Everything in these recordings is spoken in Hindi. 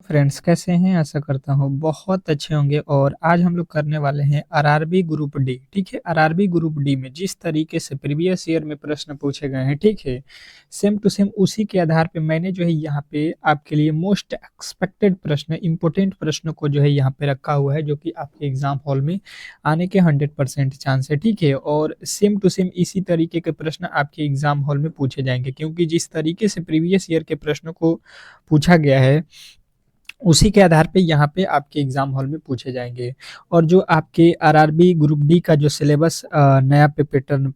फ्रेंड्स कैसे हैं? आशा करता हूँ बहुत अच्छे होंगे और आज हम लोग करने वाले हैं आरआरबी ग्रुप डी। ठीक है, आरआरबी ग्रुप डी में जिस तरीके से प्रीवियस ईयर में प्रश्न पूछे गए हैं, ठीक है, सेम टू सेम उसी के आधार पे मैंने जो है यहाँ पे आपके लिए मोस्ट एक्सपेक्टेड प्रश्न, इंपॉर्टेंट प्रश्नों को जो है यहाँ पे रखा हुआ है, जो कि आपके एग्जाम हॉल में आने के 100% चांस है। ठीक है, और सेम टू सेम इसी तरीके के प्रश्न आपके एग्जाम हॉल में पूछे जाएंगे, क्योंकि जिस तरीके से प्रीवियस ईयर के प्रश्नों को पूछा गया है उसी के आधार पे यहाँ पे आपके एग्जाम हॉल में पूछे जाएंगे। और जो आपके आरआरबी ग्रुप डी का जो सिलेबस नए पैटर्न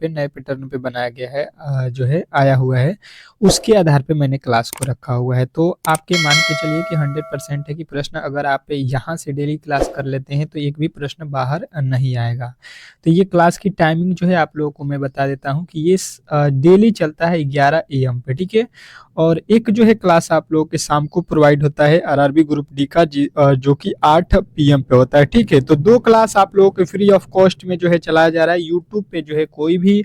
पे बनाया गया है, जो है आया हुआ है, उसके आधार पे मैंने क्लास को रखा हुआ है। तो आपके मान के चलिए कि 100% है कि प्रश्न अगर आप यहाँ से डेली क्लास कर लेते हैं तो एक भी प्रश्न बाहर नहीं आएगा। तो ये क्लास की टाइमिंग जो है आप लोगों को मैं बता देता हूँ कि ये डेली चलता है 11 AM पे। ठीक है, और एक जो है क्लास आप लोगों के शाम को प्रोवाइड होता है आरआरबी ग्रुप डी का, जो कि 8 PM पे होता है। ठीक है, तो दो क्लास आप लोगों के फ्री ऑफ कॉस्ट में जो है चलाया जा रहा है यूट्यूब पे। जो है कोई भी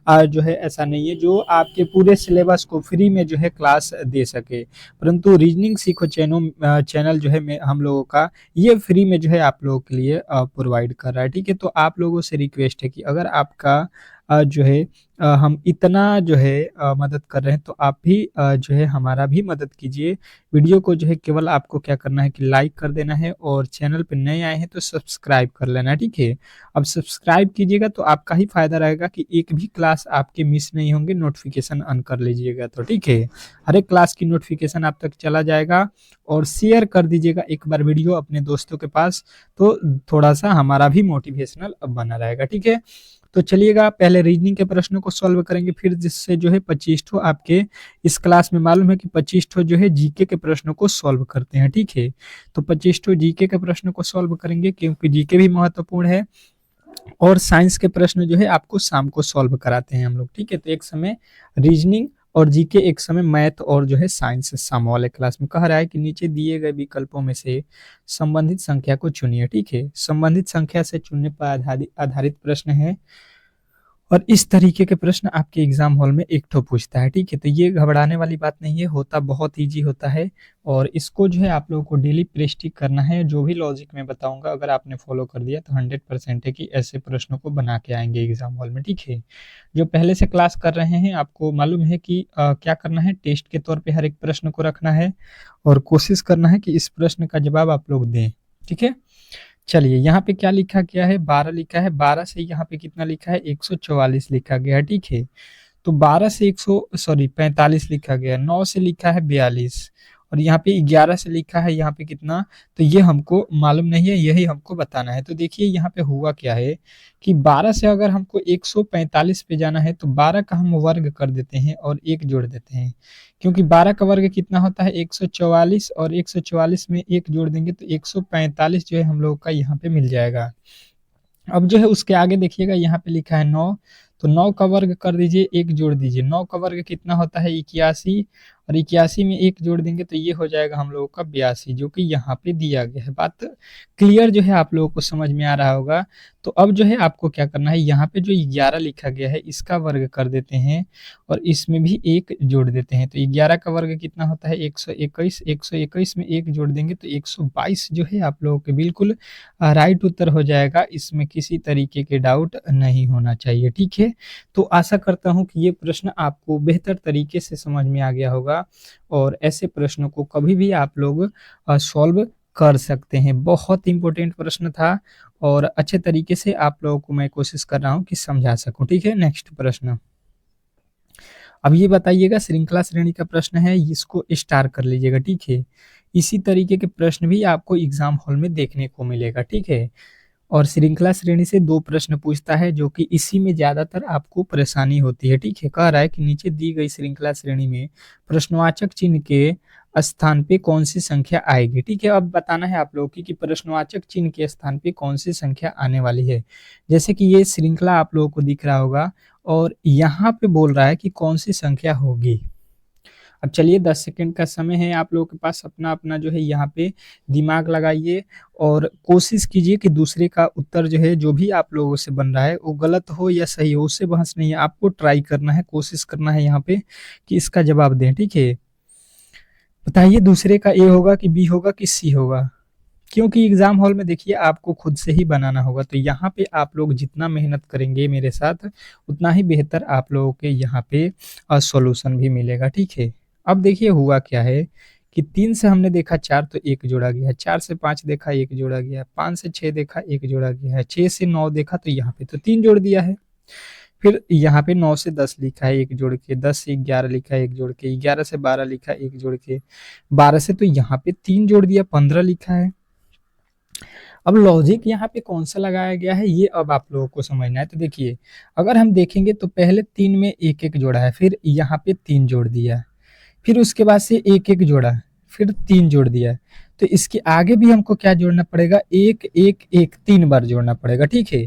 जो है ऐसा नहीं है जो आपके पूरे सिलेबस को फ्री में जो है क्लास दे सके, परंतु रीजनिंग सीखो चैनल जो है हम लोगों का ये फ्री में जो है आप लोगों के लिए प्रोवाइड कर रहा है। ठीक है, तो आप लोगों से रिक्वेस्ट है कि अगर आपका जो है हम इतना जो है मदद कर रहे हैं तो आप भी जो है हमारा भी मदद कीजिए। वीडियो को जो है केवल आपको क्या करना है कि लाइक कर देना है, और चैनल पे नए आए हैं तो सब्सक्राइब कर लेना है। ठीक है, अब सब्सक्राइब कीजिएगा तो आपका ही फायदा रहेगा कि एक भी क्लास आपके मिस नहीं होंगे, नोटिफिकेशन ऑन कर लीजिएगा तो। ठीक है, हर एक क्लास की नोटिफिकेशन आप तक चला जाएगा। और शेयर कर दीजिएगा एक बार वीडियो अपने दोस्तों के पास, तो थोड़ा सा हमारा भी मोटिवेशनल बना रहेगा। ठीक है, तो चलिएगा पहले रीजनिंग के प्रश्नों को सॉल्व करेंगे, फिर जिससे जो है 25 ठो आपके इस क्लास में मालूम है कि 25 ठो जो है जीके के प्रश्नों को सॉल्व करते हैं। ठीक है, तो 25 ठो जीके के प्रश्नों को सॉल्व करेंगे, क्योंकि जीके भी महत्वपूर्ण है। और साइंस के प्रश्न जो है आपको शाम को सॉल्व कराते हैं हम लोग। ठीक है, तो एक समय रीजनिंग और जीके, एक समय मैथ और जो है साइंस शाम वाले क्लास में। कह रहा है कि नीचे दिए गए विकल्पों में से संबंधित संख्या को चुनिए। ठीक है, संबंधित संख्या से चुनने पर आधारित आधारित प्रश्न है, और इस तरीके के प्रश्न आपके एग्जाम हॉल में एक ठो पूछता है। ठीक है, तो ये घबराने वाली बात नहीं है, होता बहुत इजी होता है। और इसको जो है आप लोगों को डेली प्रैक्टिस करना है। जो भी लॉजिक मैं बताऊंगा अगर आपने फॉलो कर दिया तो 100% है कि ऐसे प्रश्नों को बना के आएंगे एग्जाम हॉल में। ठीक है, जो पहले से क्लास कर रहे हैं आपको मालूम है कि क्या करना है, टेस्ट के तौर पे हर एक प्रश्न को रखना है और कोशिश करना है कि इस प्रश्न का जवाब आप लोग दें। ठीक है, चलिए यहाँ पे क्या लिखा गया है, 12 लिखा है। 12 से यहाँ पे कितना लिखा है, 144 लिखा गया है। ठीक है, तो 12 से 45 लिखा गया है। 9 से लिखा है 42, और यहाँ पे 11 से लिखा है यहाँ पे कितना, तो ये हमको मालूम नहीं है, यही हमको बताना है। तो देखिए यहाँ पे हुआ क्या है कि 12 से अगर हमको 145 पे जाना है तो 12 का हम वर्ग कर देते हैं और एक जोड़ देते हैं, क्योंकि 12 का वर्ग कितना होता है 144, और 144 में एक जोड़ देंगे तो 145 जो है हम लोग का यहाँ पे मिल जाएगा। अब जो है उसके आगे देखिएगा यहाँ पे लिखा है 9, तो 9 का वर्ग कर दीजिए, एक जोड़ दीजिए। 9 का वर्ग कितना होता है 81, और 81 में एक जोड़ देंगे तो ये हो जाएगा हम लोगों का 82, जो कि यहाँ पे दिया गया है। बात क्लियर जो है आप लोगों को समझ में आ रहा होगा। तो अब जो है आपको क्या करना है, यहाँ पे जो 11 लिखा गया है इसका वर्ग कर देते हैं और इसमें भी एक जोड़ देते हैं। तो 11 का वर्ग कितना होता है 121, 121 में एक जोड़ देंगे तो 122 जो है आप लोगों के बिल्कुल राइट उत्तर हो जाएगा। इसमें किसी तरीके के डाउट नहीं होना चाहिए। ठीक है, तो आशा करता हूं कि ये प्रश्न आपको बेहतर तरीके से समझ में आ गया होगा, और ऐसे प्रश्नों को कभी भी आप लोग सॉल्व कर सकते हैं। बहुत इंपॉर्टेंट प्रश्न था और अच्छे तरीके से आप लोगों को मैं कोशिश कर रहा हूं कि समझा सकूं। ठीक है, नेक्स्ट प्रश्न। अब ये बताइएगा, श्रृंखला श्रेणी का प्रश्न है, इसको स्टार कर लीजिएगा। ठीक है, इसी तरीके के प्रश्न भी आपको एग्जाम हॉल में देखने को मिलेगा। ठीक है, और श्रृंखला श्रेणी से दो प्रश्न पूछता है, जो कि इसी में ज्यादातर आपको परेशानी होती है। ठीक है, कह रहा है कि नीचे दी गई श्रृंखला श्रेणी में प्रश्नवाचक चिन्ह के स्थान पे कौन सी संख्या आएगी। ठीक है, अब बताना है आप लोगों की कि प्रश्नवाचक चिन्ह के स्थान पे कौन सी संख्या आने वाली है। जैसे कि ये श्रृंखला आप लोगों को दिख रहा होगा और यहाँ पे बोल रहा है कि कौन सी संख्या होगी। अब चलिए 10 सेकंड का समय है आप लोगों के पास, अपना अपना जो है यहाँ पे दिमाग लगाइए और कोशिश कीजिए कि दूसरे का उत्तर जो है जो भी आप लोगों से बन रहा है वो गलत हो या सही हो, उससे बहस नहीं है। आपको ट्राई करना है, कोशिश करना है यहाँ पे कि इसका जवाब दें। ठीक है, बताइए दूसरे का ए होगा कि बी होगा कि सी होगा? क्योंकि एग्जाम हॉल में देखिए आपको खुद से ही बनाना होगा, तो यहाँ पे आप लोग जितना मेहनत करेंगे मेरे साथ उतना ही बेहतर आप लोगों के यहाँ पे सॉल्यूशन भी मिलेगा, ठीक है। अब देखिए हुआ क्या है कि 3 से हमने देखा 4 तो 1 जोड़ा गया है, 4 से 5 देखा 1 जोड़ा गया है, 5 से 6 देखा 1 जोड़ा गया है, 6 से 9 देखा तो यहाँ पे तो 3 जोड़ दिया है। फिर यहाँ पे 9 से 10 लिखा है 1 जोड़ के, 10 से 11 लिखा है 1 जोड़ के, 11 से 12 लिखा है 1 जोड़ के, 12 से तो यहाँ पे 3 जोड़ दिया 15 लिखा है। अब लॉजिक यहाँ पे कौन सा लगाया गया है ये अब आप लोगों को समझना है। तो देखिए अगर हम देखेंगे तो पहले 3 में 1-1 जोड़ा है, फिर यहाँ पे 3 जोड़ दिया, फिर उसके बाद से 1-1 जोड़ा, फिर 3 जोड़ दिया। तो इसके आगे भी हमको क्या जोड़ना पड़ेगा? 1-1-1 3 बार जोड़ना पड़ेगा, ठीक है।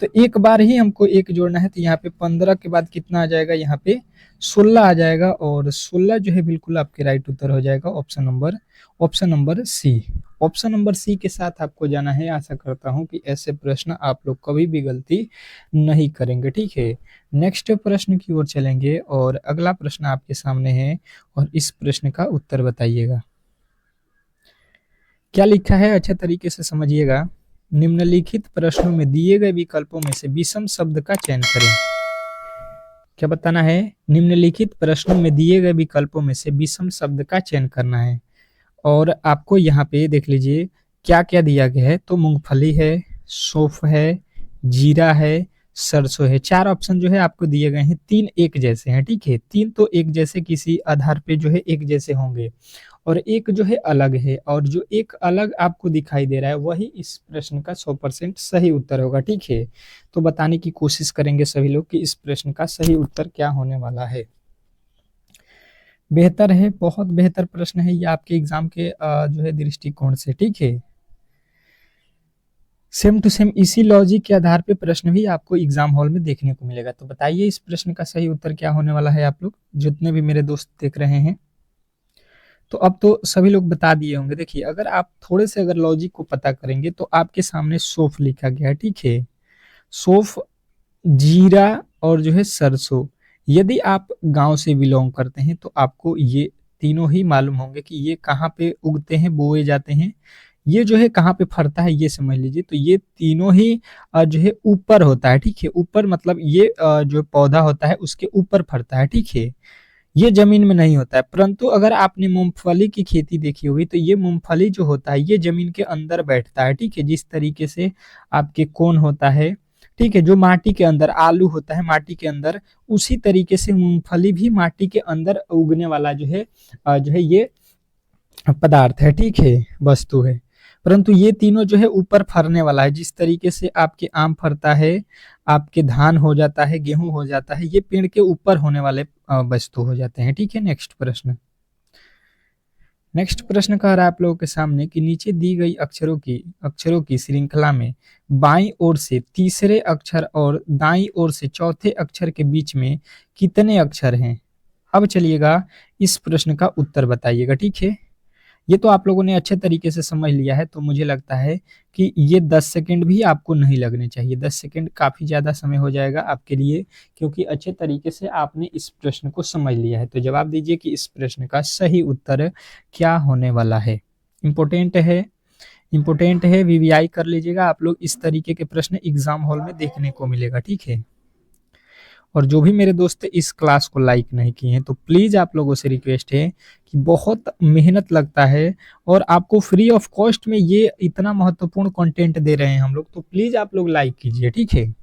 तो एक बार ही हमको 1 जोड़ना है, तो यहाँ पे 15 के बाद कितना आ जाएगा? यहाँ पे 16 आ जाएगा, और 16 जो है बिल्कुल आपके राइट उत्तर हो जाएगा option number C. Option number C के साथ आपको जाना है। आशा करता हूं कि ऐसे प्रश्न आप लोग कभी भी गलती नहीं करेंगे, ठीक है। नेक्स्ट प्रश्न की ओर चलेंगे और अगला प्रश्न आपके सामने है और इस प्रश्न का उत्तर बताइएगा। क्या लिखा है अच्छे तरीके से समझिएगा। निम्नलिखित प्रश्नों में दिए गए विकल्पों में से विषम शब्द का चयन करें। क्या बताना है? निम्नलिखित प्रश्नों में दिए गए विकल्पों में से विषम शब्द का चयन करना है। और आपको यहाँ पे देख लीजिए क्या क्या दिया गया है। तो मूंगफली है, सौंफ है, जीरा है, सरसों है। 4 ऑप्शन जो है आपको दिए गए हैं, 3 एक जैसे हैं, ठीक है। 3 तो एक जैसे किसी आधार पे जो है एक जैसे होंगे, और एक जो है अलग है, और जो एक अलग आपको दिखाई दे रहा है वही इस प्रश्न का 100% सही उत्तर होगा, ठीक है। तो बताने की कोशिश करेंगे सभी लोग कि इस प्रश्न का सही उत्तर क्या होने वाला है। बेहतर है, बहुत बेहतर प्रश्न है ये आपके एग्जाम के जो है दृष्टिकोण से, ठीक है। सेम टू सेम इसी लॉजिक के आधार पे प्रश्न भी आपको एग्जाम हॉल में देखने को मिलेगा। तो बताइए इस प्रश्न का सही उत्तर क्या होने वाला है? आप लोग जितने भी मेरे दोस्त देख रहे हैं, तो अब तो सभी लोग बता दिए होंगे। देखिए अगर आप थोड़े से अगर लॉजिक को पता करेंगे तो आपके सामने सौंफ लिखा गया है, ठीक है। सौंफ, जीरा और जो है सरसों। यदि आप गांव से बिलोंग करते हैं तो आपको ये तीनों ही मालूम होंगे कि ये कहाँ पे उगते हैं, बोए जाते हैं। ये जो है कहाँ पे फरता है ये समझ लीजिए। तो ये तीनों ही जो है ऊपर होता है, ठीक है। ऊपर मतलब ये जो पौधा होता है उसके ऊपर फरता है, ठीक है। ये जमीन में नहीं होता है। परंतु अगर आपने मूंगफली की खेती देखी होगी तो ये मूंगफली जो होता है ये जमीन के अंदर बैठता है, ठीक है। जिस तरीके से आपके कोन होता है, ठीक है, जो माटी के अंदर आलू होता है माटी के अंदर, उसी तरीके से मूंगफली भी माटी के अंदर उगने वाला जो है ये पदार्थ है, ठीक है, वस्तु है। परंतु ये तीनों जो है ऊपर फरने वाला है। जिस तरीके से आपके आम फरता है, आपके धान हो जाता है, गेहूं हो जाता है, ये पेड़ के ऊपर होने वाले वस्तु हो जाते हैं, ठीक है। नेक्स्ट प्रश्न कह रहा है आप लोगों के सामने कि नीचे दी गई अक्षरों की श्रृंखला में बाईं ओर से तीसरे अक्षर और दाईं ओर से चौथे अक्षर के बीच में कितने अक्षर हैं? अब चलिएगा इस प्रश्न का उत्तर बताइएगा, ठीक है। ये तो आप लोगों ने अच्छे तरीके से समझ लिया है, तो मुझे लगता है कि ये 10 सेकंड भी आपको नहीं लगने चाहिए। 10 सेकंड काफ़ी ज़्यादा समय हो जाएगा आपके लिए, क्योंकि अच्छे तरीके से आपने इस प्रश्न को समझ लिया है। तो जवाब दीजिए कि इस प्रश्न का सही उत्तर क्या होने वाला है। इम्पोर्टेंट है, वीवीआई कर लीजिएगा आप लोग। इस तरीके के प्रश्न एग्जाम हॉल में देखने को मिलेगा, ठीक है। और जो भी मेरे दोस्त इस क्लास को लाइक नहीं किए हैं तो प्लीज़ आप लोगों से रिक्वेस्ट है कि बहुत मेहनत लगता है और आपको फ्री ऑफ कॉस्ट में ये इतना महत्वपूर्ण कंटेंट दे रहे हैं हम लोग, तो प्लीज़ आप लोग लाइक कीजिए, ठीक है।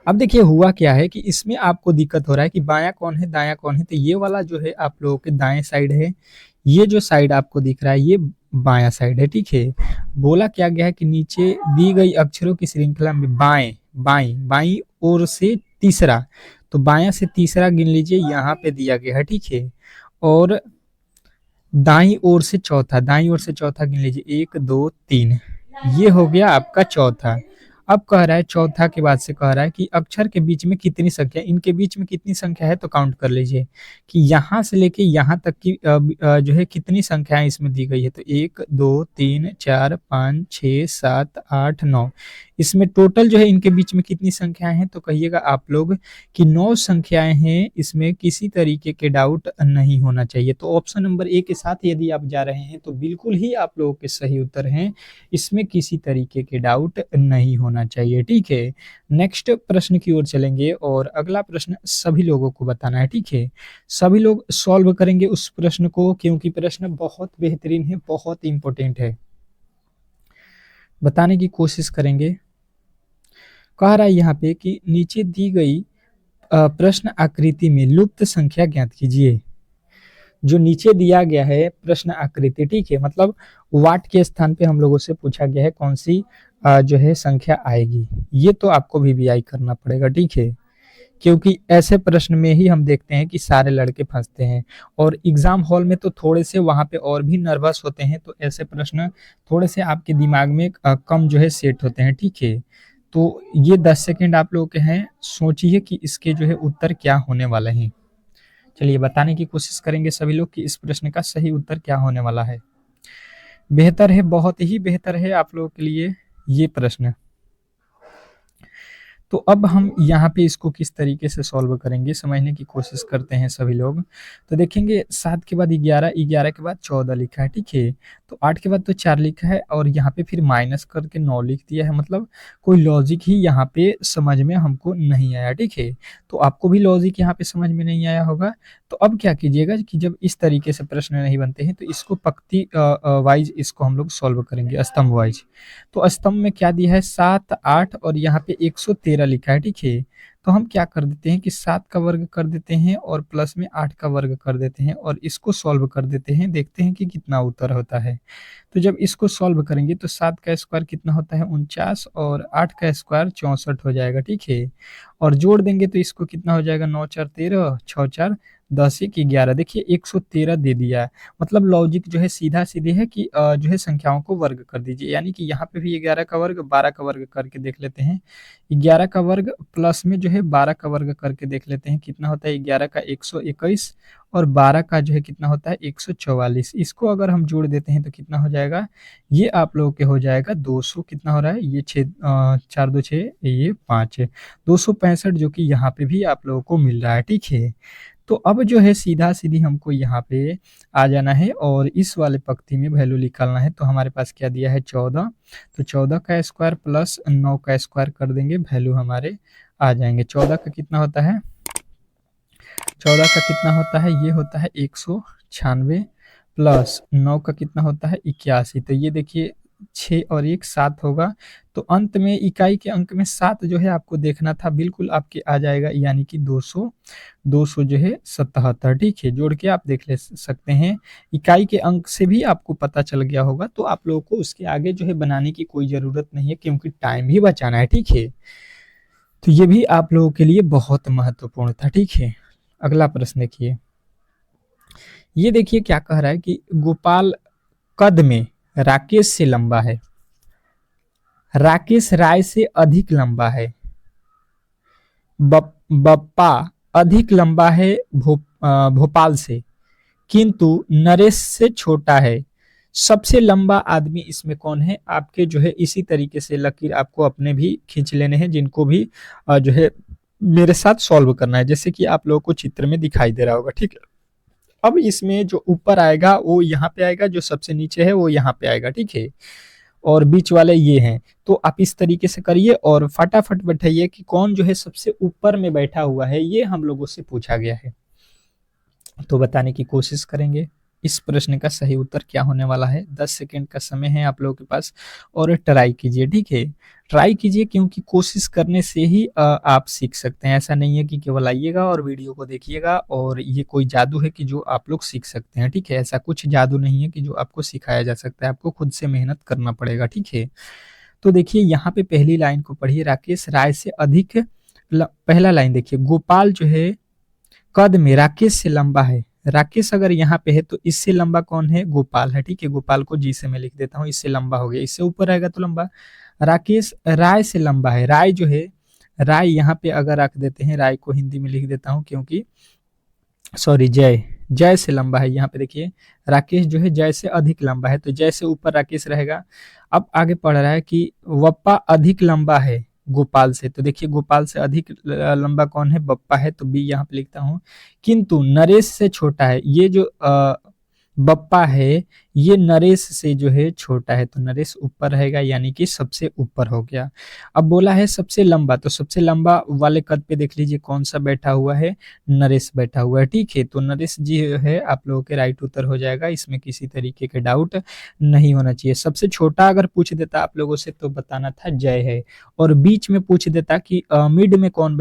अब देखिए हुआ क्या है कि इसमें आपको दिक्कत हो रहा है कि बायां कौन है दायां कौन है। तो ये वाला जो है आप लोगों के दाएं साइड है, ये जो साइड आपको दिख रहा है ये बायां साइड है, ठीक है। बोला क्या गया है कि नीचे दी गई अक्षरों की श्रृंखला में बाएं बाईं बाईं ओर से तीसरा, तो बायां से तीसरा गिन लीजिए, यहाँ पे दिया गया है, ठीक है। और दाईं ओर से चौथा गिन लीजिए, 1 2 3, ये हो गया आपका चौथा। अब कह रहा है चौथा के बाद से कह रहा है कि अक्षर के बीच में कितनी संख्या, इनके बीच में कितनी संख्या है, तो काउंट कर लीजिए कि यहाँ से लेके यहाँ तक की जो है कितनी संख्याएं इसमें दी गई है। तो 1 2 3 4 5 6 7 8 9, इसमें टोटल जो है इनके बीच में कितनी संख्याएं हैं, तो कहिएगा आप लोग कि 9 संख्याएं हैं। इसमें किसी तरीके के डाउट नहीं होना चाहिए। तो ऑप्शन नंबर ए के साथ यदि आप जा रहे हैं तो बिल्कुल ही आप लोगों के सही उत्तर हैं, इसमें किसी तरीके के डाउट नहीं होना चाहिए। ठीक है, नेक्स्ट प्रश्न की ओर चलेंगे और अगला प्रश्न सभी लोगों को बताना है। ठीक है, सभी लोग सॉल्व करेंगे उस प्रश्न को, क्योंकि प्रश्न बहुत बेहतरीन है, बहुत इंपॉर्टेंट है, बताने की कोशिश करेंगे। कह रहा है यहाँ पे कि नीचे दी गई प्रश्न आकृति में लुप्त संख्या ज्ञात कीजिए। जो नीचे दिया गया है प्रश्न आकृति, ठीक है, मतलब वाट के स्थान पे हम लोगों से पूछा गया है कौन सी जो है संख्या आएगी। ये तो आपको VVI करना पड़ेगा। ठीक है, क्योंकि ऐसे प्रश्न में ही हम देखते हैं कि सारे लड़के फंसते हैं, और एग्जाम हॉल में तो थोड़े से वहां पे और भी नर्वस होते हैं, तो ऐसे प्रश्न थोड़े से आपके दिमाग में कम जो है सेट होते हैं। ठीक है, तो ये 10 सेकंड आप लोगों के हैं, सोचिए कि इसके जो है उत्तर क्या होने वाले हैं। चलिए बताने की कोशिश करेंगे सभी लोग कि इस प्रश्न का सही उत्तर क्या होने वाला है। बेहतर है, बहुत ही बेहतर है आप लोगों के लिए ये प्रश्न। तो अब हम यहाँ पे इसको किस तरीके से सॉल्व करेंगे समझने की कोशिश करते हैं सभी लोग। तो देखेंगे 7 के बाद 11, 11 के बाद 14 लिखा है। ठीक है, तो 8 के बाद तो 4 लिखा है, और यहाँ पे फिर माइनस करके 9 लिख दिया है। मतलब कोई लॉजिक ही यहाँ पे समझ में हमको नहीं आया। ठीक है, तो आपको भी लॉजिक यहाँ पे समझ में नहीं आया होगा। तो अब क्या कीजिएगा कि जब इस तरीके से प्रश्न नहीं बनते हैं तो इसको पंक्ति वाइज इसको हम लोग सॉल्व करेंगे, स्तंभ वाइज। तो स्तंभ में क्या दिया है, 7 8 और यहाँ पे 113 लिखा है। ठीक है, तो हम क्या कर देते हैं कि 7 का वर्ग कर देते हैं और प्लस में 8 का वर्ग कर देते हैं और इसको सॉल्व कर देते हैं, देखते हैं कि कितना उत्तर होता है। तो जब इसको सॉल्व करेंगे तो 7 का स्क्वायर कितना होता है, 49, और 8 का स्क्वायर 64 हो जाएगा। ठीक है, और जोड़ देंगे तो इसको कितना हो जाएगा, 9 4 13, 6 4 10 1 11। देखिए 113 दे दिया है। मतलब लॉजिक जो है सीधा सीधे है कि जो है संख्याओं को वर्ग कर दीजिए, यानी कि यहाँ पे भी 11 का वर्ग 12 का वर्ग करके देख लेते हैं। 11 का वर्ग प्लस में जो है 12 का वर्ग करके देख लेते हैं कितना होता है। 11 का 121 और 12 का जो है कितना होता है 144। इसको अगर हम जोड़ देते हैं तो कितना हो जाएगा, ये आप लोगों के हो जाएगा 200। कितना हो रहा है, ये 4 2 6, ये 5 है, 265 जो कि यहाँ पे भी आप लोगों को मिल रहा है। ठीक है, तो अब जो है सीधा सीधी हमको यहाँ पे आ जाना है और इस वाले पंक्ति में वैल्यू निकालना है। तो हमारे पास क्या दिया है, 14। तो 14 का स्क्वायर प्लस 9 का स्क्वायर कर देंगे, वैल्यू हमारे आ जाएंगे। 14 का कितना होता है, 14 का कितना होता है, ये होता है 196 प्लस 9 का कितना होता है 81। तो ये देखिए 6 और 1 7 होगा। तो अंत में इकाई के अंक में 7 जो है आपको देखना था, बिल्कुल आपके आ जाएगा, यानी कि 200 जो है 77। ठीक है, जोड़ के आप देख ले सकते हैं। इकाई के अंक से भी आपको पता चल गया होगा, तो आप लोगों को उसके आगे जो है बनाने की कोई जरूरत नहीं है, क्योंकि टाइम भी बचाना है। ठीक है, तो ये भी आप लोगों के लिए बहुत महत्वपूर्ण था। ठीक है, अगला प्रश्न देखिए। ये देखिए क्या कह रहा है कि गोपाल कद में राकेश से लंबा है, राकेश राय से अधिक लंबा है, बप्पा अधिक लंबा है भोपाल से, किंतु नरेश से छोटा है। सबसे लंबा आदमी इसमें कौन है? आपके जो है इसी तरीके से लकीर आपको अपने भी खींच लेने हैं, जिनको भी जो है मेरे साथ सॉल्व करना है, जैसे कि आप लोगों को चित्र में दिखाई दे रहा होगा। ठीक है, अब इसमें जो ऊपर आएगा वो यहाँ पे आएगा, जो सबसे नीचे है वो यहाँ पे आएगा। ठीक है, और बीच वाले ये हैं। तो आप इस तरीके से करिए और फटाफट बैठाइए कि कौन जो है सबसे ऊपर में बैठा हुआ है, ये हम लोगों से पूछा गया है। तो बताने की कोशिश करेंगे इस प्रश्न का सही उत्तर क्या होने वाला है। 10 सेकंड का समय है आप लोगों के पास, और ट्राई कीजिए। ठीक है, ट्राई कीजिए, क्योंकि कोशिश करने से ही आप सीख सकते हैं। ऐसा नहीं है कि केवल आइएगा और वीडियो को देखिएगा और ये कोई जादू है कि जो आप लोग सीख सकते हैं। ठीक है, ऐसा कुछ जादू नहीं है कि जो आपको सिखाया जा सकता है, आपको खुद से मेहनत करना पड़ेगा। ठीक है, तो देखिए यहाँ पे पहली लाइन को पढ़िए, राकेश राय से अधिक पहला लाइन देखिए, गोपाल जो है कद में राकेश से लंबा है। राकेश अगर यहाँ पे है तो इससे लंबा कौन है, गोपाल है। ठीक है, गोपाल को जी से मैं लिख देता हूँ, इससे लंबा हो गया, इससे ऊपर रहेगा तो लंबा। राकेश राय से लंबा है। राय जो है, राय यहाँ पे अगर रख देते हैं, राय को हिंदी में लिख देता हूँ क्योंकि सॉरी जय, जय से लंबा है। यहाँ पे देखिए राकेश जो है जय से अधिक लंबा है, तो जय से ऊपर राकेश रहेगा। अब आगे पढ़ रहा है कि वप्पा अधिक लंबा है गोपाल से, तो देखिए गोपाल से अधिक लंबा कौन है, बप्पा है, तो बी यहाँ पे लिखता हूँ। किंतु नरेश से छोटा है, ये जो बप्पा है ये नरेश से जो है छोटा है, तो नरेश ऊपर रहेगा यानी कि सबसे ऊपर हो गया। अब बोला है सबसे लंबा, तो सबसे लंबा वाले कद पे देख लीजिए कौन सा बैठा हुआ है, नरेश बैठा हुआ है, ठीक है। तो नरेश जी है आप लोगों के राइट उत्तर हो जाएगा, इसमें किसी तरीके के डाउट नहीं होना चाहिए। सबसे छोटा अगर पूछ देता आप लोगों से तो बताना था जय है, और बीच में पूछ देता कि मिड में कौन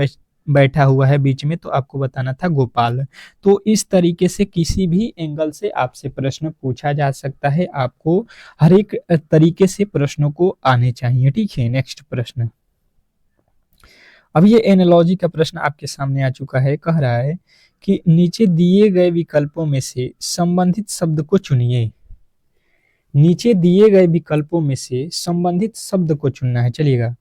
बैठा हुआ है बीच में, तो आपको बताना था गोपाल। तो इस तरीके से किसी भी एंगल से आपसे प्रश्न पूछा जा सकता है, आपको हर एक तरीके से प्रश्नों को आने चाहिए, ठीक है। नेक्स्ट प्रश्न, अब ये एनालॉजी का प्रश्न आपके सामने आ चुका है। कह रहा है कि नीचे दिए गए विकल्पों में से संबंधित शब्द को चुनिए। नीचे दिए गए विकल्पों में से संबंधित शब्द को चुनना है। चलिएगा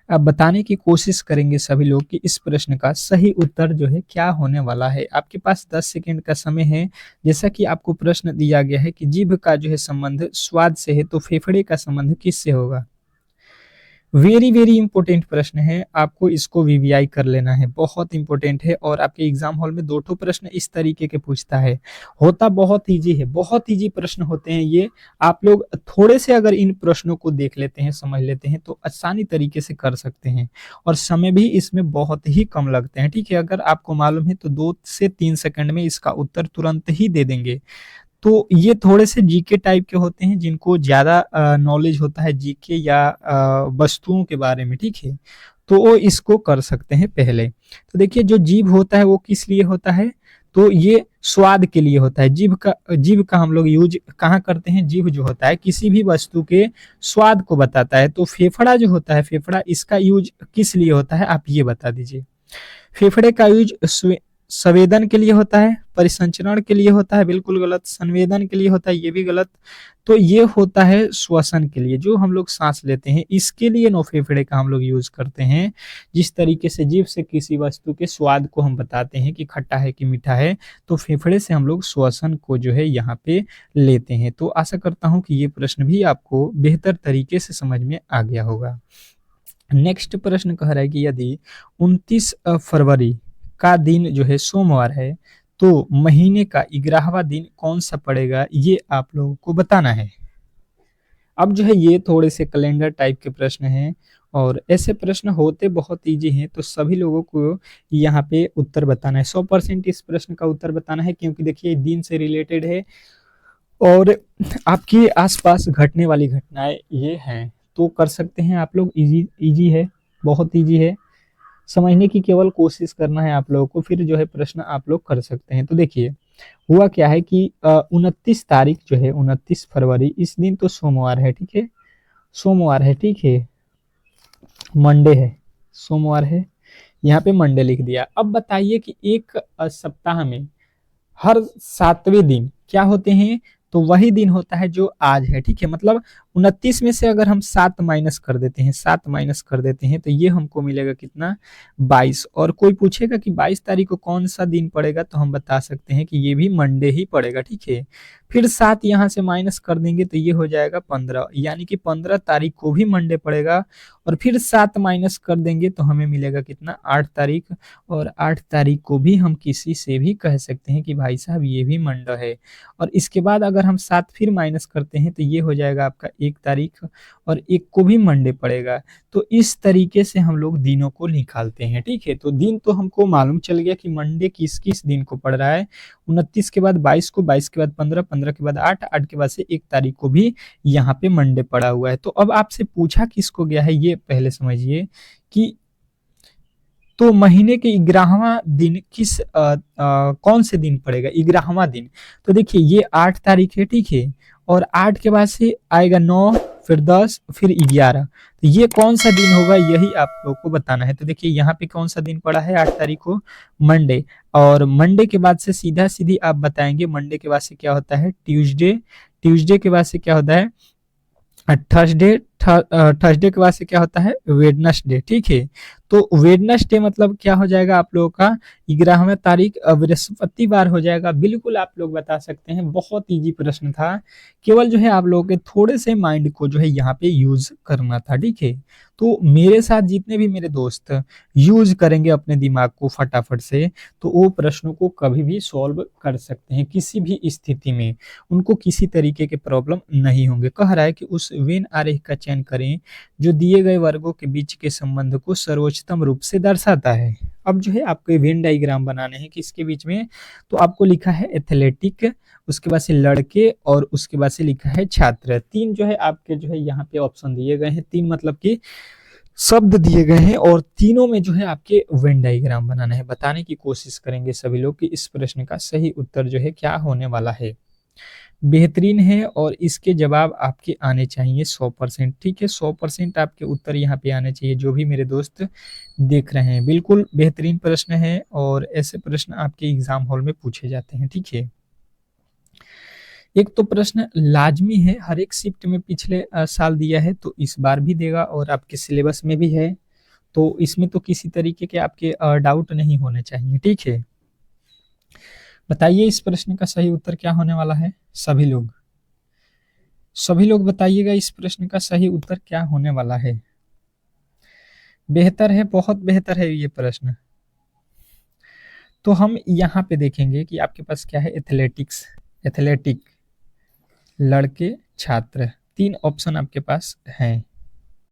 अब बताने की कोशिश करेंगे सभी लोग कि इस प्रश्न का सही उत्तर जो है क्या होने वाला है। आपके पास 10 सेकंड का समय है। जैसा कि आपको प्रश्न दिया गया है कि जीभ का जो है संबंध स्वाद से है, तो फेफड़े का संबंध किससे होगा। वेरी वेरी इंपॉर्टेंट प्रश्न है, आपको इसको वीवीआई कर लेना है, बहुत इंपॉर्टेंट है। और आपके एग्जाम हॉल में 2 प्रश्न इस तरीके के पूछता है, होता बहुत इजी है, बहुत इजी प्रश्न होते हैं ये। आप लोग थोड़े से अगर इन प्रश्नों को देख लेते हैं, समझ लेते हैं, तो आसानी तरीके से कर सकते हैं, और समय भी इसमें बहुत ही कम लगते हैं, ठीक है। अगर आपको मालूम है तो 2 से 3 सेकंड में इसका उत्तर तुरंत ही दे देंगे। तो ये थोड़े से जीके टाइप के होते हैं, जिनको ज्यादा नॉलेज होता है जीके या वस्तुओं के बारे में, ठीक है, तो वो इसको कर सकते हैं पहले। तो देखिए जो जीभ होता है वो किस लिए होता है, तो ये स्वाद के लिए होता है। जीभ का हम लोग यूज कहाँ करते हैं, जीभ जो होता है किसी भी वस्तु के स्वाद को बताता है। तो फेफड़ा जो होता है, फेफड़ा इसका यूज किस लिए होता है, आप ये बता दीजिए। फेफड़े का यूज संवेदन के लिए होता है, परिसंचरण के लिए होता है, बिल्कुल गलत। संवेदन के लिए होता है, ये भी गलत। तो ये होता है श्वसन के लिए, जो हम लोग सांस लेते हैं, इसके लिए नो फेफड़े का हम लोग यूज करते हैं। जिस तरीके से जीभ से किसी वस्तु के स्वाद को हम बताते हैं कि खट्टा है कि मीठा है, तो फेफड़े से हम लोग श्वसन को जो है यहाँ पे लेते हैं। तो आशा करता हूँ कि ये प्रश्न भी आपको बेहतर तरीके से समझ में आ गया होगा। नेक्स्ट प्रश्न कह रहा है कि यदि 29 फरवरी का दिन जो है सोमवार है, तो महीने का 11वां दिन कौन सा पड़ेगा, ये आप लोगों को बताना है। अब जो है ये थोड़े से कैलेंडर टाइप के प्रश्न हैं, और ऐसे प्रश्न होते बहुत इजी हैं, तो सभी लोगों को यहाँ पे उत्तर बताना है। 100% इस प्रश्न का उत्तर बताना है, क्योंकि देखिए दिन से रिलेटेड है और आपके आसपास घटने वाली घटनाएं ये हैं, तो कर सकते हैं आप लोग। इजी इजी है, बहुत इजी है, समझने की केवल कोशिश करना है आप लोगों को, फिर जो है प्रश्न आप लोग कर सकते हैं। तो देखिए हुआ क्या है कि 29 तारीख जो है, 29 फरवरी, इस दिन तो सोमवार है, ठीक है, सोमवार है, ठीक है, मंडे है, सोमवार है, यहाँ पे मंडे लिख दिया। अब बताइए कि एक सप्ताह में हर 7वें दिन क्या होते हैं, तो वही दिन होता है जो आज है, ठीक है। मतलब 29 में से अगर हम 7 माइनस कर देते हैं, 7 माइनस कर देते हैं, तो ये हमको मिलेगा कितना, 22। और कोई पूछेगा कि 22 तारीख को कौन सा दिन पड़ेगा, तो हम बता सकते हैं कि ये भी मंडे ही पड़ेगा, ठीक है। फिर 7 यहाँ से माइनस कर देंगे तो ये हो जाएगा 15, यानी कि 15 तारीख को भी मंडे पड़ेगा। और फिर 7 माइनस कर देंगे तो हमें मिलेगा कितना, 8 तारीख। और 8 तारीख को भी हम किसी से भी कह सकते हैं कि भाई साहब ये भी मंडे है। और इसके बाद अगर हम 7 फिर माइनस करते हैं तो ये हो जाएगा आपका 1 तारीख, और 1 को भी मंडे पड़ेगा। तो इस तरीके से हम लोग दिनों को निकालते हैं, ठीक है। तो दिन तो हमको मालूम चल गया कि मंडे किस किस दिन को पड़ रहा है। 29 के बाद 22 को, 22 के बाद 15, 15 के बाद 8, 8 के बाद से 1 तारीख को भी यहाँ पे मंडे पड़ा हुआ है। तो अब आपसे पूछा किसको गया है, ये पहले समझिए कि तो महीने के 11वां दिन किस कौन से दिन पड़ेगा, 11वां दिन। तो देखिए ये 8 तारीख है, ठीक है, और 8 के बाद से आएगा 9, फिर 10, फिर 11। तो ये कौन सा दिन होगा, यही आप लोग को बताना है। तो देखिए यहाँ पे कौन सा दिन पड़ा है 8 तारीख को, मंडे। और मंडे के बाद से सीधा सीधी आप बताएंगे, मंडे के बाद से क्या होता है, ट्यूसडे, ट्यूसडे के बाद से क्या होता है, थर्सडे, थर्सडे के बाद से क्या होता है, वेडनेसडे, ठीक है। तो वेडनेसडे मतलब क्या हो जाएगा आप लोगों का, 11वें तारीख बृहस्पतिवार हो जाएगा। बिल्कुल आप लोग बता सकते हैं, बहुत इजी प्रश्न था। केवल जो है आप लोगों के थोड़े से माइंड को जो है यहाँ पे यूज करना था, ठीक है। तो मेरे साथ जितने भी मेरे दोस्त यूज करेंगे अपने दिमाग को फटाफट से, तो वो प्रश्नों को कभी भी सॉल्व कर सकते हैं किसी भी स्थिति में, उनको किसी तरीके के प्रॉब्लम नहीं होंगे। कह रहा है कि उस वेन आरेख का चयन करें जो दिए गए वर्गों के बीच के संबंध को सर्वोच्चतम रूप से दर्शाता है। अब जो है आपको वेन डायग्राम बनाने हैं किसके बीच में, तो आपको लिखा है एथलेटिक, उसके बाद से लड़के, और उसके बाद से लिखा है छात्र। तीन जो है आपके जो है यहाँ पे ऑप्शन दिए गए हैं, तीन मतलब कि शब्द दिए गए हैं, और तीनों में जो है आपके वेन डायग्राम बनाना है। बताने की कोशिश करेंगे सभी लोग कि इस प्रश्न का सही उत्तर जो है क्या होने वाला है। बेहतरीन है, और इसके जवाब आपके आने चाहिए 100%, ठीक है। 100% आपके उत्तर यहाँ पे आने चाहिए, जो भी मेरे दोस्त देख रहे हैं। बिल्कुल बेहतरीन प्रश्न है, और ऐसे प्रश्न आपके एग्जाम हॉल में पूछे जाते हैं, ठीक है। एक तो प्रश्न लाजमी है, हर एक शिफ्ट में पिछले साल दिया है, तो इस बार भी देगा, और आपके सिलेबस में भी है, तो इसमें तो किसी तरीके के आपके डाउट नहीं होने चाहिए, ठीक है। बताइए इस प्रश्न का सही उत्तर क्या होने वाला है, सभी लोग बताइएगा इस प्रश्न का सही उत्तर क्या होने वाला है। बेहतर है, बहुत बेहतर है ये प्रश्न। तो हम यहाँ पे देखेंगे कि आपके पास क्या है, एथलेटिक, लड़के, छात्र, तीन ऑप्शन आपके पास हैं।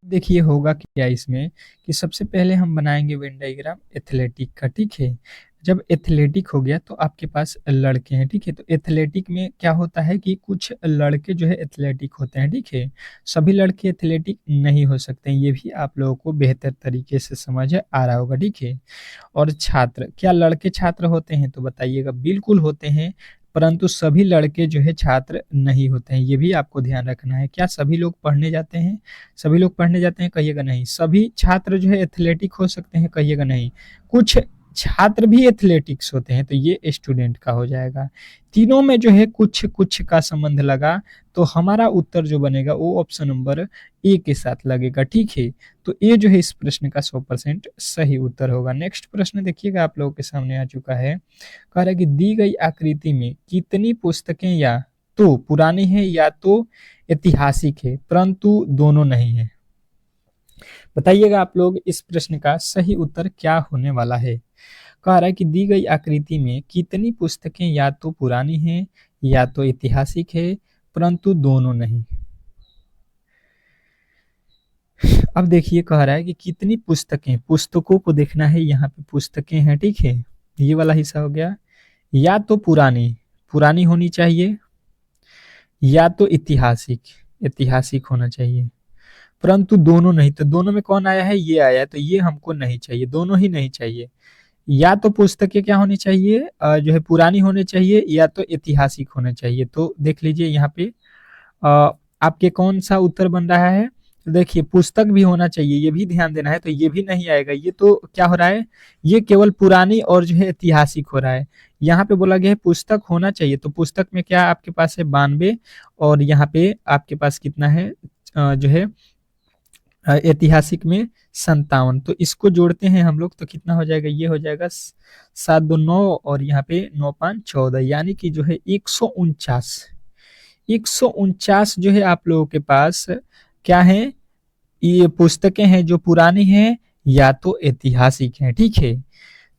देखिए होगा क्या इसमें, कि सबसे पहले हम बनाएंगे वेन डायग्राम एथलेटिक का, ठीक है। जब एथलेटिक हो गया तो आपके पास लड़के हैं, ठीक है। तो एथलेटिक में क्या होता है कि कुछ लड़के जो है एथलेटिक होते हैं, ठीक है। सभी लड़के एथलेटिक नहीं हो सकते हैं, ये भी आप लोगों को बेहतर तरीके से समझ आ रहा होगा, ठीक है। और छात्र, क्या लड़के छात्र होते हैं, तो बताइएगा बिल्कुल होते हैं, परंतु सभी लड़के जो है छात्र नहीं होते हैं, ये भी आपको ध्यान रखना है। क्या सभी लोग पढ़ने जाते हैं, सभी लोग पढ़ने जाते हैं, कहिएगा नहीं। सभी छात्र जो है एथलेटिक हो सकते हैं, कहिएगा नहीं। कुछ छात्र भी एथलेटिक्स होते हैं, तो ये स्टूडेंट का हो जाएगा। तीनों में जो है कुछ कुछ का संबंध लगा, तो हमारा उत्तर जो बनेगा वो ऑप्शन नंबर ए के साथ लगेगा, ठीक है। तो ये जो है इस प्रश्न का 100% सही उत्तर होगा। नेक्स्ट प्रश्न देखिएगा आप लोगों के सामने आ चुका है। कह रहा है कि दी गई आकृति में कितनी पुस्तकें या तो पुरानी है या तो ऐतिहासिक है, परंतु दोनों नहीं है। बताइएगा आप लोग इस प्रश्न का सही उत्तर क्या होने वाला है। कह रहा है कि दी गई आकृति में कितनी पुस्तकें या तो पुरानी हैं या तो ऐतिहासिक है, परंतु दोनों नहीं। अब देखिए कह रहा है कि कितनी पुस्तकें, पुस्तकों को देखना है, यहाँ पे पुस्तकें हैं, ठीक है। ये वाला हिस्सा हो गया। या तो पुरानी, पुरानी होनी चाहिए, या तो ऐतिहासिक, ऐतिहासिक होना चाहिए, परंतु दोनों नहीं। तो दोनों में कौन आया है, ये आया है, तो ये हमको नहीं चाहिए, दोनों ही नहीं चाहिए। या तो पुस्तकें क्या होनी चाहिए, जो है पुरानी होनी चाहिए, या तो ऐतिहासिक होना चाहिए। तो देख लीजिए यहाँ पे आपके कौन सा उत्तर बन रहा है। तो देखिए पुस्तक भी होना चाहिए, ये भी ध्यान देना है, तो ये भी नहीं आएगा। ये तो क्या हो रहा है, ये केवल पुरानी और जो है ऐतिहासिक हो रहा है। यहाँ पे बोला गया है पुस्तक होना चाहिए, तो पुस्तक में क्या आपके पास है 92, और यहाँ पे आपके पास कितना है जो है ऐतिहासिक में 57। तो इसको जोड़ते हैं हम लोग तो कितना हो जाएगा, ये हो जाएगा 7 2 9, और यहाँ पे 9 5 14, यानी कि जो है 149 जो है आप लोगों के पास क्या है, ये पुस्तकें हैं जो पुरानी हैं या तो ऐतिहासिक हैं, ठीक है।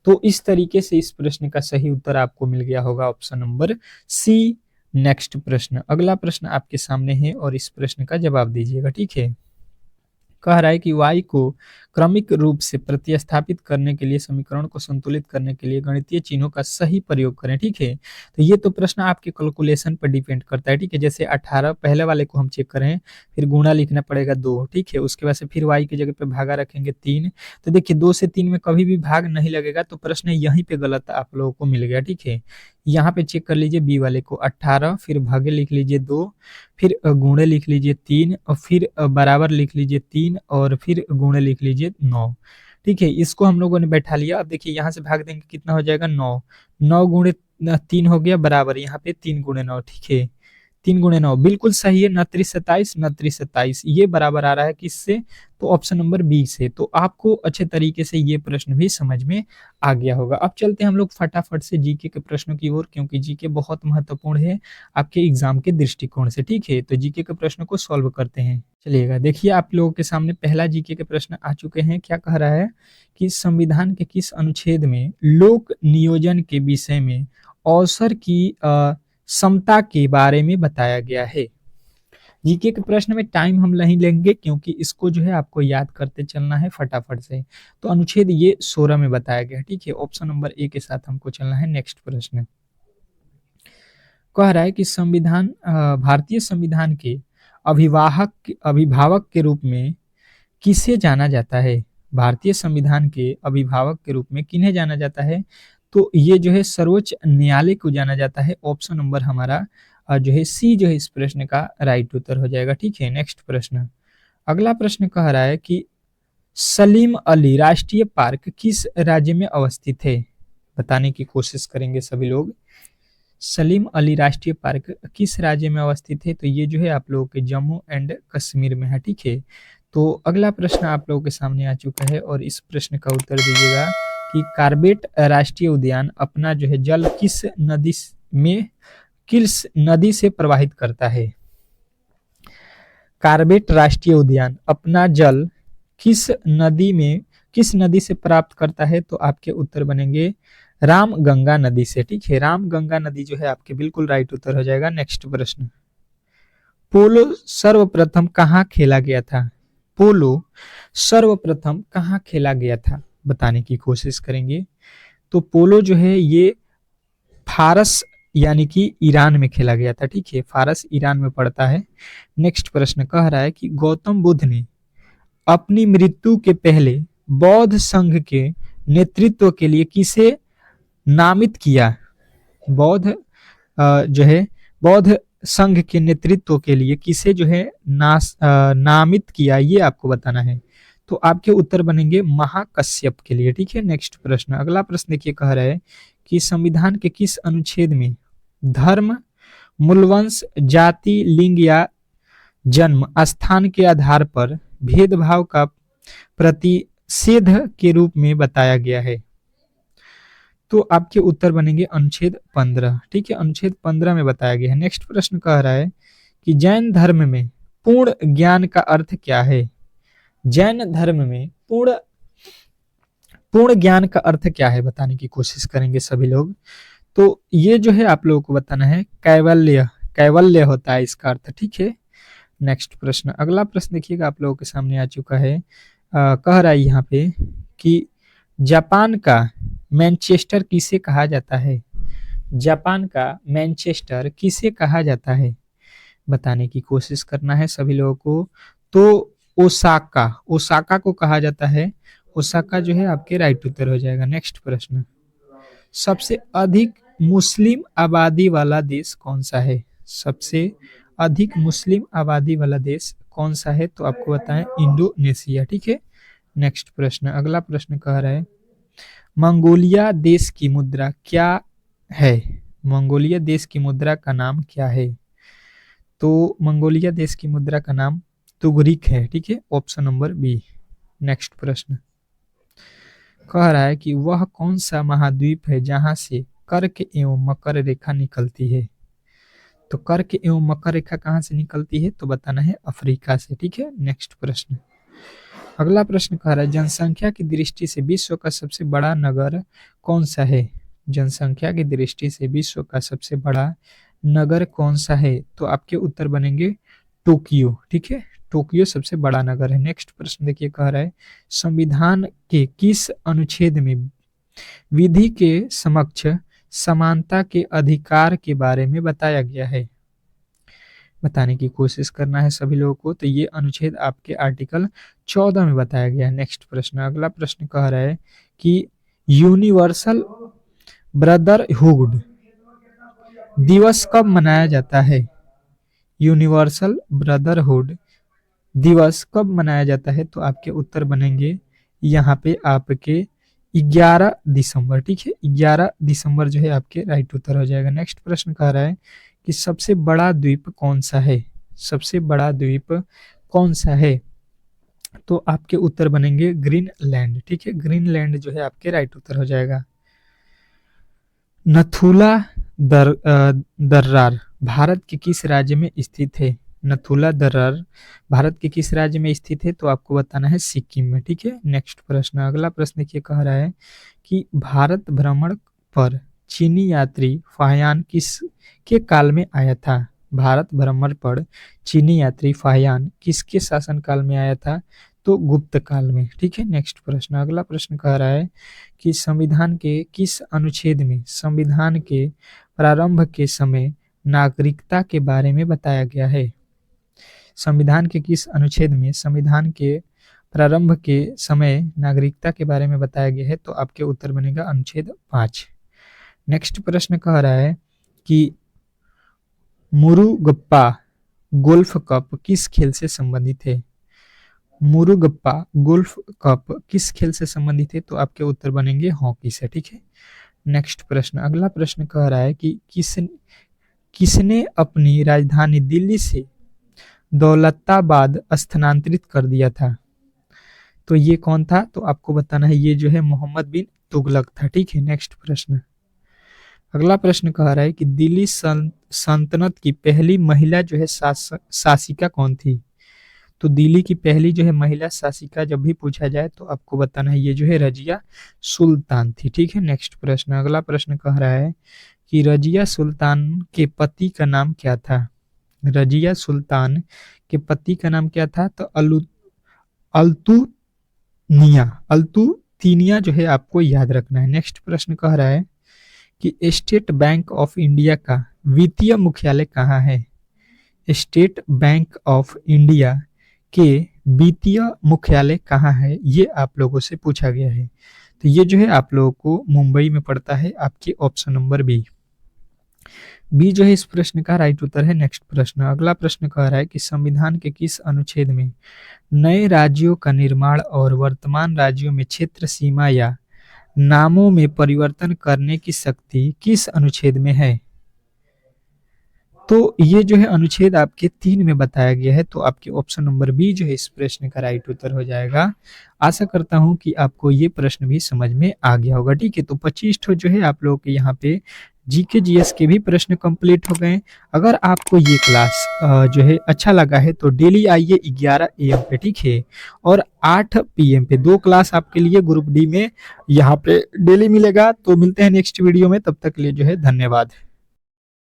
तो इस तरीके से इस प्रश्न का सही उत्तर आपको मिल गया होगा ऑप्शन नंबर सी। नेक्स्ट प्रश्न, अगला प्रश्न आपके सामने है, और इस प्रश्न का जवाब दीजिएगा, ठीक है। कह रहा है कि y को क्रमिक रूप से प्रतिस्थापित करने के लिए समीकरण को संतुलित करने के लिए गणितीय चिन्हों का सही प्रयोग करें, ठीक है। तो ये तो प्रश्न आपके कैलकुलेशन पर डिपेंड करता है, ठीक है। जैसे 18 पहले वाले को हम चेक करें, फिर गुणा लिखना पड़ेगा 2, ठीक है। उसके बाद से फिर y की जगह पे भागा रखेंगे 3। तो देखिए 2 से 3 में कभी भी भाग नहीं लगेगा, तो प्रश्न यहीं पे गलत आप लोगों को मिल गया, ठीक है। यहाँ पे चेक कर लीजिए बी वाले को, 18 फिर भागे लिख लीजिए 2, फिर गुणे लिख लीजिए 3, और फिर बराबर लिख लीजिए 3, और फिर गुणे लिख लीजिए 9, ठीक है। इसको हम लोगों ने बैठा लिया। अब देखिए यहाँ से भाग देंगे कितना हो जाएगा 9, 9 गुणे 3 हो गया बराबर, यहाँ पे 3 गुणे 9, ठीक है। 3 गुणे 9 बिल्कुल सही है। 29 27 29 27 ये बराबर आ रहा है किससे? तो ऑप्शन नंबर बी से। तो आपको अच्छे तरीके से ये प्रश्न भी समझ में आ गया होगा। अब चलते हैं हम लोग फटाफट से जीके के प्रश्नों की ओर, क्योंकि जीके बहुत महत्वपूर्ण है आपके एग्जाम के दृष्टिकोण से। ठीक है, तो जीके के प्रश्नों को सॉल्व करते हैं। चलिएगा, देखिए आप लोगों के सामने पहला जीके के प्रश्न आ चुके हैं। क्या कह रहा है कि संविधान के किस अनुच्छेद में लोक नियोजन के विषय में अवसर की समता के बारे में बताया गया है? जीके के प्रश्न में टाइम हम नहीं लेंगे, क्योंकि इसको जो है आपको याद करते चलना है फटाफट से। तो अनुच्छेद ये 16 में बताया गया है। ठीक है, ऑप्शन नंबर ए के साथ हमको चलना है। नेक्स्ट प्रश्न कह रहा है कि भारतीय संविधान के अभिभावक के रूप में किसे जाना जाता है? भारतीय संविधान के अभिभावक के रूप में किन्हें जाना जाता है? तो ये जो है सर्वोच्च न्यायालय को जाना जाता है। ऑप्शन नंबर हमारा जो है सी जो है इस प्रश्न का राइट उत्तर हो जाएगा। ठीक है, नेक्स्ट प्रश्न। अगला प्रश्न कह रहा है कि सलीम अली राष्ट्रीय पार्क किस राज्य में अवस्थित है? बताने की कोशिश करेंगे सभी लोग। सलीम अली राष्ट्रीय पार्क किस राज्य में अवस्थित है? तो ये जो है आप लोगों के जम्मू एंड कश्मीर में है। ठीक है, तो अगला प्रश्न आप लोगों के सामने आ चुका है और इस प्रश्न का उत्तर दीजिएगा कि कार्बेट राष्ट्रीय उद्यान अपना जो है जल किस नदी से प्रवाहित करता है? कार्बेट राष्ट्रीय उद्यान अपना जल किस नदी से प्राप्त करता है? तो आपके उत्तर बनेंगे रामगंगा नदी से। ठीक है, रामगंगा नदी जो है आपके बिल्कुल राइट उत्तर हो जाएगा। नेक्स्ट प्रश्न, पोलो सर्वप्रथम कहाँ खेला गया था? पोलो सर्वप्रथम कहाँ खेला गया था बताने की कोशिश करेंगे। तो पोलो जो है ये फारस यानी कि ईरान में खेला गया था। ठीक है, फारस ईरान में पड़ता है। नेक्स्ट प्रश्न कह रहा है कि गौतम बुद्ध ने अपनी मृत्यु के पहले बौद्ध संघ के नेतृत्व के लिए किसे नामित किया? बौद्ध संघ के नेतृत्व के लिए किसे जो है नामित किया, ये आपको बताना है। तो आपके उत्तर बनेंगे महाकश्यप के लिए। ठीक है, नेक्स्ट प्रश्न। अगला प्रश्न देखिए, कह रहा है कि संविधान के किस अनुच्छेद में धर्म, मूलवंश, जाति, लिंग या जन्म स्थान के आधार पर भेदभाव का प्रतिषेध के रूप में बताया गया है? तो आपके उत्तर बनेंगे अनुच्छेद 15। ठीक है, अनुच्छेद 15 में बताया गया है। नेक्स्ट प्रश्न कह रहा है कि जैन धर्म में पूर्ण ज्ञान का अर्थ क्या है? जैन धर्म में पूर्ण ज्ञान का अर्थ क्या है बताने की कोशिश करेंगे सभी लोग। तो ये जो है आप लोगों को बताना है कैवल्य होता है इसका अर्थ। ठीक है, नेक्स्ट प्रश्न। अगला प्रश्न देखिएगा आप लोगों के सामने आ चुका है। कह रहा है यहाँ पे कि जापान का मैनचेस्टर किसे कहा जाता है? जापान का मैनचेस्टर किसे कहा जाता है बताने की कोशिश करना है सभी लोगों को। तो ओसाका को कहा जाता है। ओसाका जो है आपके राइट उत्तर हो जाएगा। नेक्स्ट प्रश्न, सबसे अधिक मुस्लिम आबादी वाला देश कौन सा है? सबसे अधिक मुस्लिम आबादी वाला देश कौन सा है? तो आपको बताएं इंडोनेशिया। ठीक है, नेक्स्ट प्रश्न। अगला प्रश्न कह रहा है मंगोलिया देश की मुद्रा क्या है? मंगोलिया देश की मुद्रा का नाम क्या है? तो मंगोलिया देश की मुद्रा का नाम तुगरिक है। ठीक है, ऑप्शन नंबर बी। नेक्स्ट प्रश्न कह रहा है कि वह कौन सा महाद्वीप है जहां से कर्क एवं मकर रेखा निकलती है? तो कर्क एवं मकर रेखा कहां से निकलती है? तो बताना है अफ्रीका से। ठीक है, नेक्स्ट प्रश्न। अगला प्रश्न कह रहा है जनसंख्या की दृष्टि से विश्व का सबसे बड़ा नगर कौन सा है? जनसंख्या की दृष्टि से विश्व का सबसे बड़ा नगर कौन सा है? तो आपके उत्तर बनेंगे टोक्यो। ठीक है, टोक्यो सबसे बड़ा नगर है। नेक्स्ट प्रश्न देखिए, कह रहा है संविधान के किस अनुच्छेद में विधि के समक्ष समानता के अधिकार के बारे में बताया गया है? बताने की कोशिश करना है सभी लोगों को। तो ये अनुच्छेद आपके आर्टिकल 14 में बताया गया है। नेक्स्ट प्रश्न। अगला प्रश्न कह रहा है कि यूनिवर्सल ब्रदरहुड दिवस कब मनाया जाता है? यूनिवर्सल ब्रदरहुड दिवस कब मनाया जाता है? तो आपके उत्तर बनेंगे यहाँ पे आपके 11 दिसंबर। ठीक है, 11 दिसंबर जो है आपके राइट उत्तर हो जाएगा। नेक्स्ट प्रश्न कह रहा है कि सबसे बड़ा द्वीप कौन सा है, सबसे बड़ा द्वीप कौन सा है। तो आपके उत्तर बनेंगे ग्रीनलैंड, ठीक है, ग्रीनलैंड जो है आपके राइट उत्तर हो जाएगा। नथुला दर्रार भारत के किस राज्य में स्थित है, नथुला दर्रार भारत के किस राज्य में स्थित है, तो आपको बताना है सिक्किम में, ठीक है। नेक्स्ट प्रश्न, अगला प्रश्न ये कह रहा है कि भारत भ्रमण पर चीनी यात्री फाहियान किस के काल में आया था, भारत भ्रमण पर चीनी यात्री फाहियान किसके शासनकाल में आया था, तो गुप्त काल में, ठीक है। नेक्स्ट प्रश्न, अगला प्रश्न कह रहा है कि संविधान के किस अनुच्छेद में संविधान के प्रारंभ के समय नागरिकता के बारे में बताया गया है, संविधान के किस अनुच्छेद में संविधान के प्रारंभ के समय नागरिकता के बारे में बताया गया है, तो आपके उत्तर बनेगा अनुच्छेद 5। नेक्स्ट प्रश्न कह रहा है कि मुरुगप्पा गोल्फ कप किस खेल से संबंधित है, मुरुगप्पा गोल्फ कप किस खेल से संबंधित है, तो आपके उत्तर बनेंगे हॉकी से, ठीक है। नेक्स्ट प्रश्न, अगला प्रश्न कह रहा है कि किसने अपनी राजधानी दिल्ली से दौलताबाद स्थानांतरित कर दिया था, तो ये कौन था, तो आपको बताना है ये जो है मोहम्मद बिन तुगलक था, ठीक है। नेक्स्ट प्रश्न, अगला प्रश्न कह रहा है कि दिल्ली सल्तनत की पहली महिला जो है शासिका कौन थी, तो दिल्ली की पहली जो है महिला शासिका जब भी पूछा जाए तो आपको बताना है ये जो है रजिया सुल्तान थी, ठीक है। नेक्स्ट प्रश्न, अगला प्रश्न कह रहा है कि रजिया सुल्तान के पति का नाम क्या था, रजिया सुल्तान के पति का नाम क्या था, तो अल्तुनिया जो है आपको याद रखना है। नेक्स्ट प्रश्न कह रहा है कि स्टेट बैंक ऑफ इंडिया का वित्तीय मुख्यालय कहाँ है, स्टेट बैंक ऑफ इंडिया के वित्तीय मुख्यालय कहाँ है, ये आप लोगों से पूछा गया है, तो ये जो है आप लोगों को मुंबई में पड़ता है, आपके ऑप्शन नंबर बी जो है इस प्रश्न का राइट उत्तर है। नेक्स्ट प्रश्न, अगला प्रश्न कह रहा है कि संविधान के किस अनुच्छेद में नए राज्यों का निर्माण और वर्तमान राज्यों में क्षेत्र सीमा या नामों में परिवर्तन करने की शक्ति किस अनुच्छेद में है, तो ये जो है अनुच्छेद आपके 3 में बताया गया है, तो आपके ऑप्शन नंबर बी जो है इस प्रश्न का राइट उत्तर हो जाएगा। आशा करता हूं कि आपको ये प्रश्न भी समझ में आ गया होगा, ठीक है। तो 25 ठो जो है आप लोगों के यहाँ पे जीके जीएस के भी प्रश्न कंप्लीट हो गए। अगर आपको ये क्लास जो है अच्छा लगा है तो डेली आइए 11 AM पे, ठीक है, और 8 PM पे 2 क्लास आपके लिए ग्रुप डी में यहाँ पे डेली मिलेगा। तो मिलते हैं नेक्स्ट वीडियो में, तब तक के लिए जो है धन्यवाद।